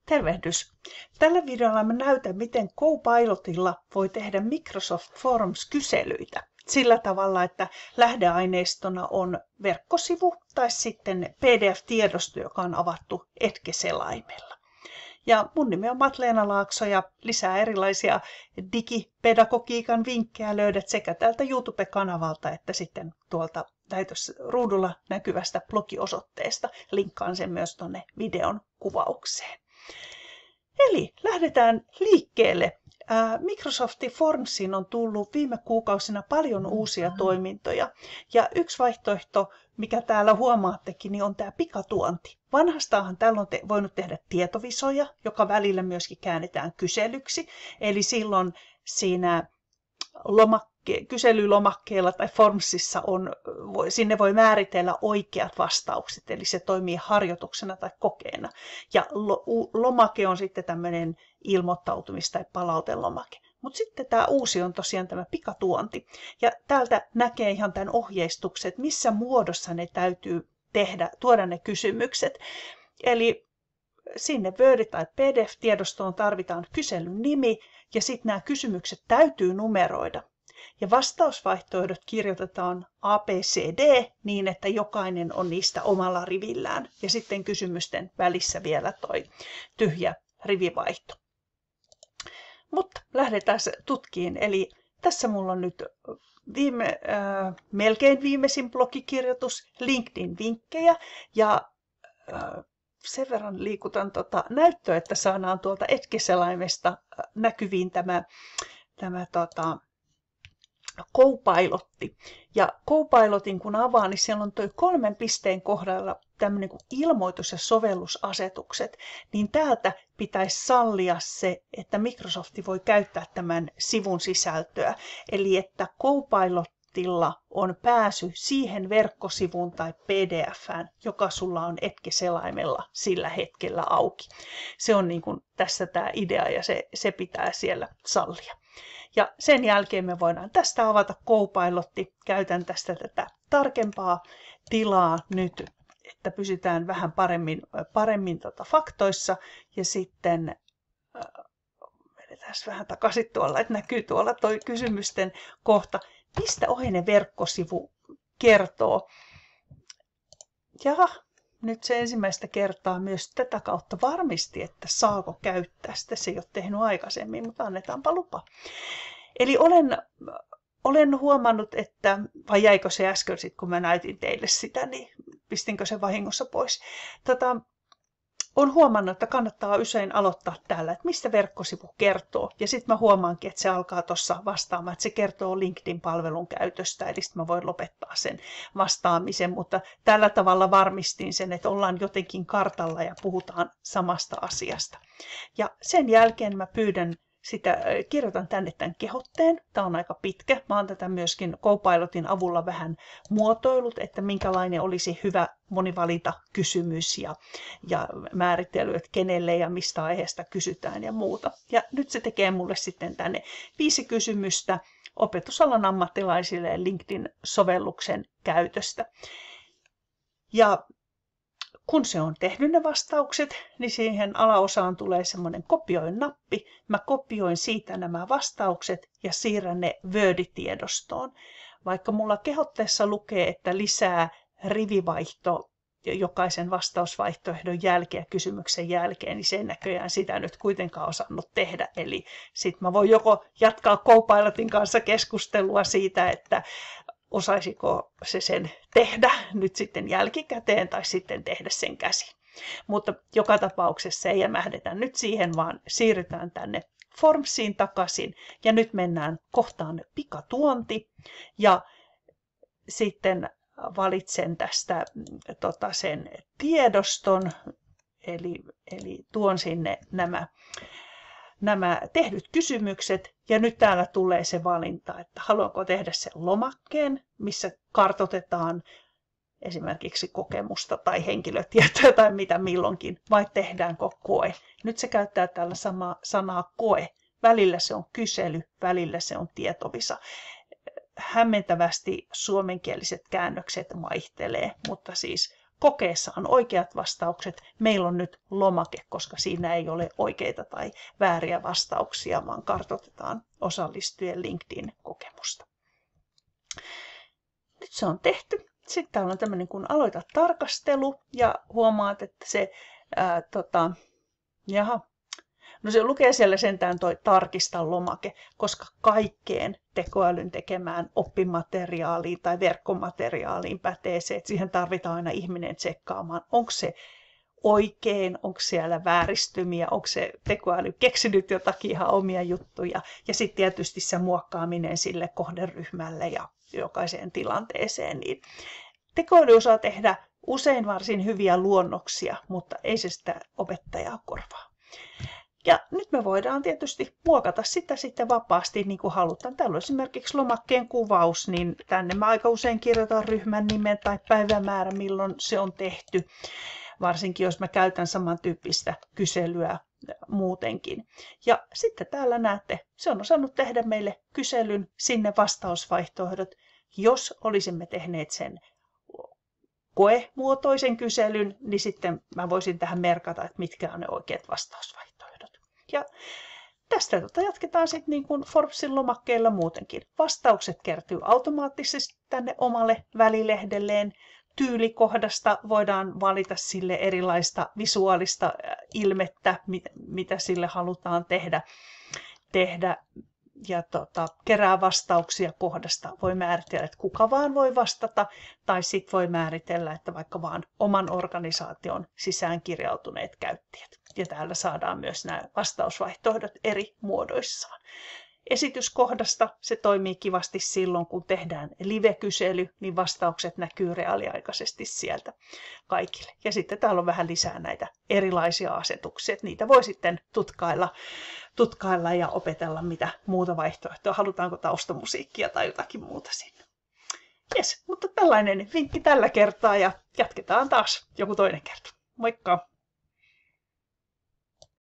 Tervehdys! Tällä videolla mä näytän, miten Copilotilla voi tehdä Microsoft Forms-kyselyitä sillä tavalla, että lähdeaineistona on verkkosivu tai sitten PDF-tiedosto, joka on avattu Edge-selaimella. Ja mun nimi on Matleena Laakso ja lisää erilaisia digipedagogiikan vinkkejä löydät sekä tältä YouTube-kanavalta että sitten tuolta ruudulla näkyvästä blogiosoitteesta. Linkkaan sen myös tuonne videon kuvaukseen. Eli lähdetään liikkeelle. Microsoftin Formsiin on tullut viime kuukausina paljon uusia toimintoja. Ja yksi vaihtoehto, mikä täällä huomaattekin, niin on tämä pikatuonti. Vanhastaanhan täällä on voinut tehdä tietovisoja, joka välillä myöskin käännetään kyselyksi. Eli silloin siinä kyselylomakkeella tai Formsissa sinne voi määritellä oikeat vastaukset, eli se toimii harjoituksena tai kokeena. Ja lomake on sitten tämmöinen ilmoittautumis- tai palautelomake. Mutta sitten tämä uusi on tosiaan tämä pikatuonti. Ja täältä näkee ihan tämän ohjeistukset, missä muodossa ne täytyy tuoda ne kysymykset. Eli sinne Word- tai PDF-tiedostoon tarvitaan kyselyn nimi ja sitten nämä kysymykset täytyy numeroida. Ja vastausvaihtoehdot kirjoitetaan ABCD niin, että jokainen on niistä omalla rivillään. Ja sitten kysymysten välissä vielä toi tyhjä rivivaihto. Mutta lähdetään tutkiin. Eli tässä mulla on nyt melkein viimeisin blogikirjoitus, LinkedIn-vinkkejä ja sen verran liikutan näyttöä, että saadaan tuolta Edge-selaimesta näkyviin tämä Copilotti. Ja Copilotin kun avaa, niin siellä on tuo 3 pisteen kohdalla tämmöinen kuin ilmoitus- ja sovellusasetukset. Niin täältä pitäisi sallia se, että Microsoft voi käyttää tämän sivun sisältöä. Eli että Copilotilla on pääsy siihen verkkosivuun tai PDF:ään, joka sulla on Edge-selaimella sillä hetkellä auki. Se on niin kuin tässä tämä idea ja se pitää siellä sallia. Ja sen jälkeen me voidaan tästä avata Copilotti. Käytän tästä tätä tarkempaa tilaa nyt, että pysytään vähän paremmin faktoissa. Ja sitten vedetään vähän takaisin tuolla, että näkyy tuolla toi kysymysten kohta. Mistä oheinen verkkosivu kertoo? Ja nyt se ensimmäistä kertaa myös tätä kautta varmisti, että saako käyttää sitä. Se ei ole tehnyt aikaisemmin, mutta annetaanpa lupa. Eli olen huomannut, että, vai jäikö se äsken sitten, kun mä näytin teille sitä, niin pistinkö se vahingossa pois. Olen huomannut, että kannattaa usein aloittaa täällä, että mistä verkkosivu kertoo. Ja sitten mä huomaankin, että se alkaa tuossa vastaamaan, että se kertoo LinkedIn-palvelun käytöstä. Eli sitten mä voin lopettaa sen vastaamisen, mutta tällä tavalla varmistin sen, että ollaan jotenkin kartalla ja puhutaan samasta asiasta. Ja sen jälkeen mä kirjoitan tänne tämän kehotteen. Tämä on aika pitkä. Mä oon tätä myöskin Copilotin avulla vähän muotoillut, että minkälainen olisi hyvä monivalinta kysymys ja määrittely, että kenelle ja mistä aiheesta kysytään ja muuta. Ja nyt se tekee mulle sitten tänne 5 kysymystä opetusalan ammattilaisille LinkedIn-sovelluksen käytöstä. Ja kun se on tehnyt ne vastaukset, niin siihen alaosaan tulee semmoinen kopioin-nappi. Mä kopioin siitä nämä vastaukset ja siirrän ne Word-tiedostoon. Vaikka mulla kehotteessa lukee, että lisää rivivaihto jokaisen vastausvaihtoehdon jälkeen ja kysymyksen jälkeen, niin se ei näköjään sitä nyt kuitenkaan osannut tehdä. Eli sitten mä voin joko jatkaa Copilotin kanssa keskustelua siitä, että osaisiko se sen tehdä nyt sitten jälkikäteen tai sitten tehdä sen käsin. Mutta joka tapauksessa ei jämähdetä nyt siihen, vaan siirrytään tänne Formsiin takaisin. Ja nyt mennään kohtaan pikatuonti ja sitten valitsen tästä sen tiedoston, eli tuon sinne nämä tehdyt kysymykset ja nyt täällä tulee se valinta, että haluanko tehdä sen lomakkeen, missä kartoitetaan esimerkiksi kokemusta tai henkilötietoja tai mitä milloinkin, vai tehdäänkö koe. Nyt se käyttää täällä sanaa koe. Välillä se on kysely, välillä se on tietovisa. Hämmentävästi suomenkieliset käännökset vaihtelee, mutta siis kokeessa on oikeat vastaukset. Meillä on nyt lomake, koska siinä ei ole oikeita tai vääriä vastauksia, vaan kartoitetaan osallistujien LinkedIn-kokemusta. Nyt se on tehty. Sitten täällä on tämmöinen kuin aloita tarkastelu ja huomaat, että se, se lukee siellä sentään toi tarkista lomake, koska kaikkeen tekoälyn tekemään oppimateriaaliin tai verkkomateriaaliin pätee se, että siihen tarvitaan aina ihminen tsekkaamaan, onko se oikein, onko siellä vääristymiä, onko se tekoäly keksinyt jotakin ihan omia juttuja. Ja sitten tietysti se muokkaaminen sille kohderyhmälle ja jokaiseen tilanteeseen. Niin tekoäly osaa tehdä usein varsin hyviä luonnoksia, mutta ei se sitä opettajaa korvaa. Ja nyt me voidaan tietysti muokata sitä sitten vapaasti niin kuin halutaan. Täällä on esimerkiksi lomakkeen kuvaus, niin tänne mä aika usein kirjoitan ryhmän nimen tai päivämäärä, milloin se on tehty. Varsinkin jos mä käytän samantyyppistä kyselyä muutenkin. Ja sitten täällä näette, se on osannut tehdä meille kyselyn, sinne vastausvaihtoehdot. Jos olisimme tehneet sen koemuotoisen kyselyn, niin sitten mä voisin tähän merkata, että mitkä on ne oikeat vastausvaihtoehdot. Ja tästä jatketaan sitten niin kuin Forbesin lomakkeella muutenkin. Vastaukset kertyy automaattisesti tänne omalle välilehdelleen. Tyylikohdasta voidaan valita sille erilaista visuaalista ilmettä, mitä sille halutaan tehdä. Ja kerää vastauksia kohdasta. Voi määritellä, että kuka vaan voi vastata, tai sitten voi määritellä, että vaikka vaan oman organisaation sisään kirjautuneet käyttäjät. Ja täällä saadaan myös nämä vastausvaihtoehdot eri muodoissaan. Esityskohdasta se toimii kivasti silloin, kun tehdään live-kysely, niin vastaukset näkyy reaaliaikaisesti sieltä kaikille. Ja sitten täällä on vähän lisää näitä erilaisia asetuksia, että niitä voi sitten tutkailla ja opetella, mitä muuta vaihtoehtoa, halutaanko taustamusiikkia tai jotakin muuta sinne. Jes, mutta tällainen vinkki tällä kertaa ja jatketaan taas joku toinen kerta. Moikka!